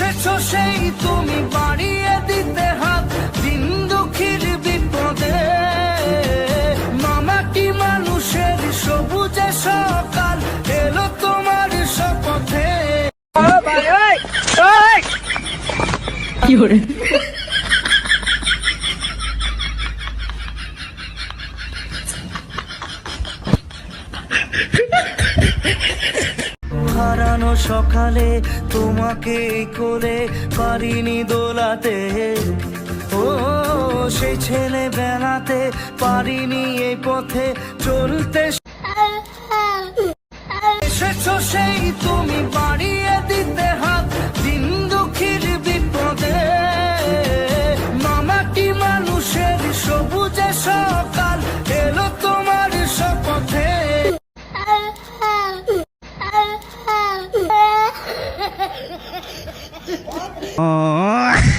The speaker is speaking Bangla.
এসেছো সেই তুমি বাড়িয়ে দিতে হাত দিন দুঃখীর বিপদে। মামাটি মানুষের সবুজে সকাল এলো তোমার শপথে। কি করে হারানো সকালে তোমাকে কোলে পারিনি দোলাতে। ও সেই ছেলে বেলাতে পারিনি এই পথে চলতে। এসেছো সেই তুমি বাড়িয়ে দিতে হাত দিন দুঃখীর বিপদে। মামাটি মানুষের সবুজে সকাল এলো তোমার শপথে। Oh